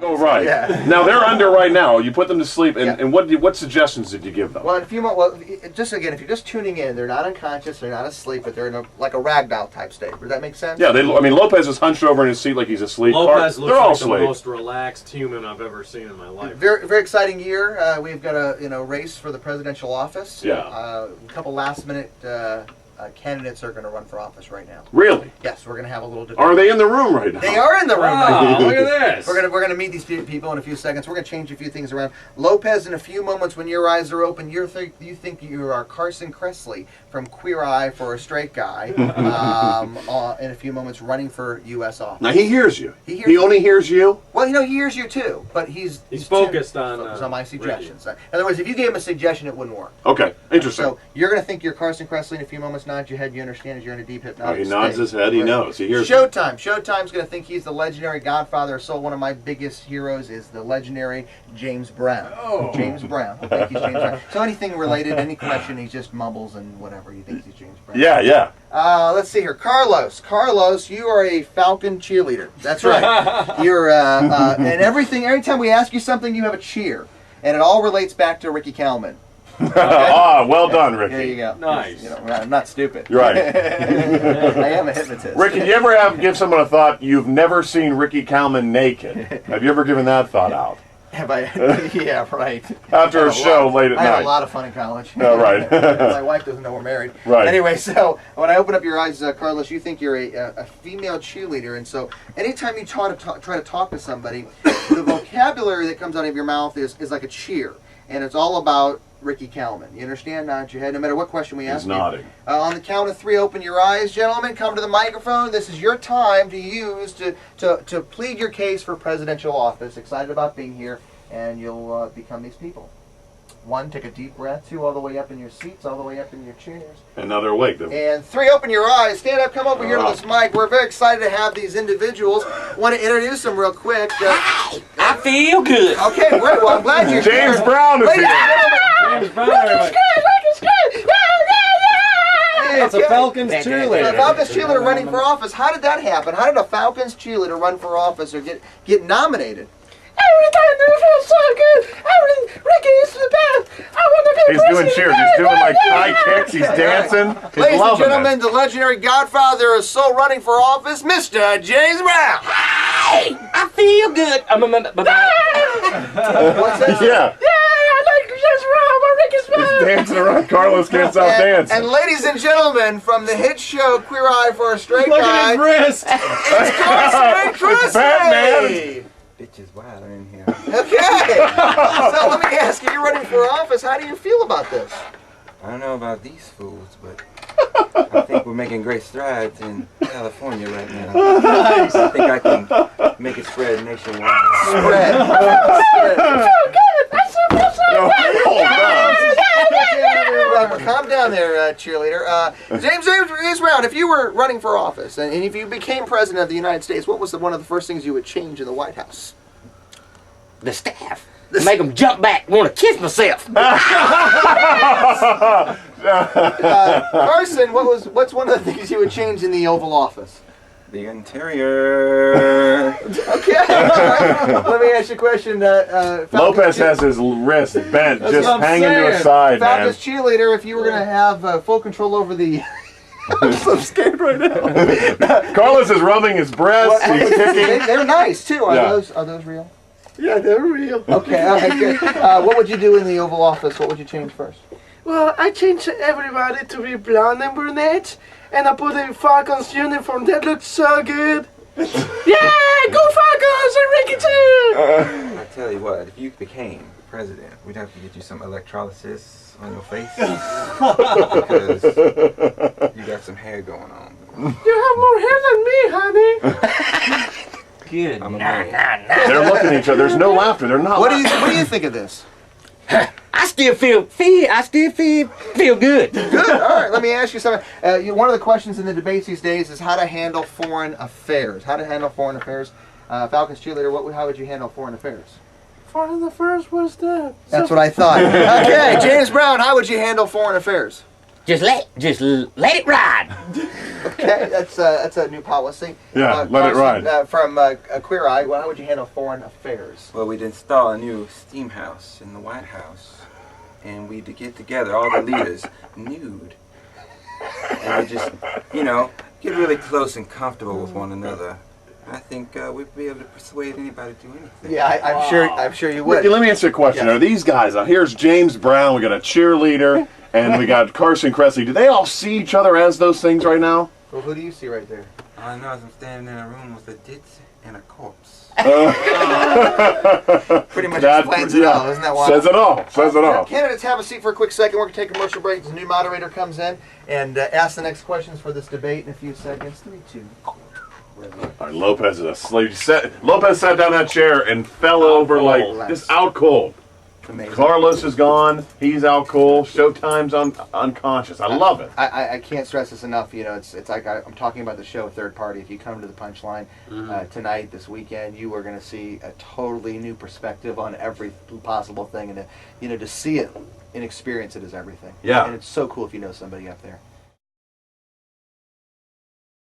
Oh, right. Yeah. Now they're under right now. You put them to sleep, and what suggestions did you give them? Well, just again, if you're just tuning in, they're not unconscious, they're not asleep, but they're in like a ragdoll type state. Does that make sense? Yeah, I mean, Lopez is hunched over in his seat like he's asleep. Lopez they're all looks like asleep. the most relaxed human I've ever seen in my life. Very, very exciting year. We've got a race for the presidential office. Yeah. A couple last minute candidates are going to run for office right now. Really? Yes, we're going to have a little debate. Are they in the room right now? They are in the room. Wow, look at this. We're gonna meet these people in a few seconds. We're gonna change a few things around. Lopez, in a few moments, when your eyes are open, you think you are Carson Kressley from Queer Eye for a Straight Guy. In a few moments, running for U.S. office. Now he hears you. He only hears you. Well, he hears you too, but he's focused on my suggestions. In other words, if you gave him a suggestion, it wouldn't work. Okay, interesting. So you're gonna think you're Carson Kressley in a few moments. Nod your head. You understand as you're in a deep hypnotic He nods state. his head. He knows. He hears. Showtime. Showtime's going to think he's the legendary Godfather of Soul. One of my biggest heroes is the legendary James Brown. Oh. James Brown. I think he's James Brown. So anything related, any question, he just mumbles and whatever. He thinks he's James Brown. Yeah. Let's see here. Carlos. Carlos, you are a Falcon cheerleader. That's right. You're, and everything, every time we ask you something, you have a cheer. And it all relates back to Ricky Kalmon. Ah, well done, Ricky. There you go. Nice. I'm not stupid. You're right. I am a hypnotist. Ricky, do you ever give someone a thought, you've never seen Ricky Kalmon naked? Have you ever given that thought out? Have I? Yeah, right. After a show late at I had night. a lot of fun in college. Oh, right. My wife doesn't know we're married. Right. Anyway, so when I open up your eyes, Carlos, you think you're a female cheerleader, and so anytime you try to talk to somebody, the vocabulary that comes out of your mouth is like a cheer, and it's all about Ricky Kalmon. You understand? Nod your head. No matter what question we ask. He's nodding. On the count of 3, open your eyes, gentlemen. Come to the microphone. This is your time to use to plead your case for presidential office. Excited about being here, and you'll become these people. 1, take a deep breath. 2, all the way up in your seats, all the way up in your chairs. Another awake. And 3, open your eyes. Stand up. Come over here to this mic. We're very excited to have these individuals. Want to introduce them real quick. I feel good. Okay, great. Well, I'm glad you're here. James Brown is Ladies and here. gentlemen, James Brown, everybody. It's a Falcons cheerleader. A Falcons cheerleader running for office. How did that happen? How did a Falcons cheerleader run for office or get nominated? Everything feels so good. Ricky is the best. I want to be He's doing cheers. He's doing like high kicks. He's dancing. He's Ladies and loving gentlemen, it. the legendary Godfather of Soul running for office, Mr. James Brown. I feel good. What's that? Yeah. I like James Brown, but Ricky's He's dancing around. Carlos can't stop dancing. And ladies and gentlemen, from the hit show Queer Eye for a Straight Look Guy, at his wrist. it's Carson Kressley. Batman. Bitches wild in here. Okay. So let me ask you, you're running for office. How do you feel about this? I don't know about these fools, but I think we're making great strides in California right now. Nice. I think I can make it spread nationwide. Spread. No, hold on. Calm down there, cheerleader. James Brown, if you were running for office and if you became president of the United States, what was one of the first things you would change in the White House? The staff. Make them jump back, want to kiss myself. Carson, what's one of the things you would change in the Oval Office? The interior. Okay. All right. Let me ask you a question. Lopez has his wrist bent, That's just what I'm hanging to his saying. side, man. Falcons cheerleader, if you were going to have full control over the... I'm so scared right now. Carlos is rubbing his breast. He's kicking. They're nice, too. Are Yeah. those real? Yeah, they're real. Okay, all right, good. What would you do in the Oval Office? What would you change first? Well, I changed everybody to be blonde and brunette, and I put a Falcons uniform. That looks so good. Yeah, go Falcons and Ricky too. I tell you what, if you became president, we'd have to get you some electrolysis on your face because you got some hair going on. You have more hair than me, honey. Good. I'm a man. They're looking at each other. There's no laughter. They're not. What do you think of this? I still feel good. Good. All right. Let me ask you something. One of the questions in the debates these days is how to handle foreign affairs. How to handle foreign affairs. Falcons cheerleader. How would you handle foreign affairs? Foreign affairs, what's that? That's what I thought. Okay, James Brown. How would you handle foreign affairs? Just let it ride. Okay, that's a new policy. Yeah, let it ride. From Queer Eye, how would you handle foreign affairs? Well, we'd install a new steam house in the White House, and we'd get together, all the leaders, nude. And we just, get really close and comfortable with one another. I think we'd be able to persuade anybody to do anything. Yeah, I'm sure you would. Ricky, let me ask you a question. Yeah. Are these guys, here's James Brown, we got a cheerleader, and we got Carson Kressley. Do they all see each other as those things right now? Well, who do you see right there? All I know is I'm standing in a room with a ditz and a corpse. Pretty much explains it all, isn't that why? Says it all. Says it all. Candidates, have a seat for a quick second. We're going to take a commercial break as a new moderator comes in and ask the next questions for this debate in a few seconds. 3, 2. All right, Lopez is asleep. Lopez sat down in that chair and fell over like just out cold. Amazing. Carlos is gone. He's out cold. Showtime's unconscious. I love it. I can't stress this enough. It's like I'm talking about the show Third Party. If you come to the Punchline tonight, this weekend, you are going to see a totally new perspective on every possible thing, and to see it and experience it is everything. Yeah. And it's so cool if you know somebody up there.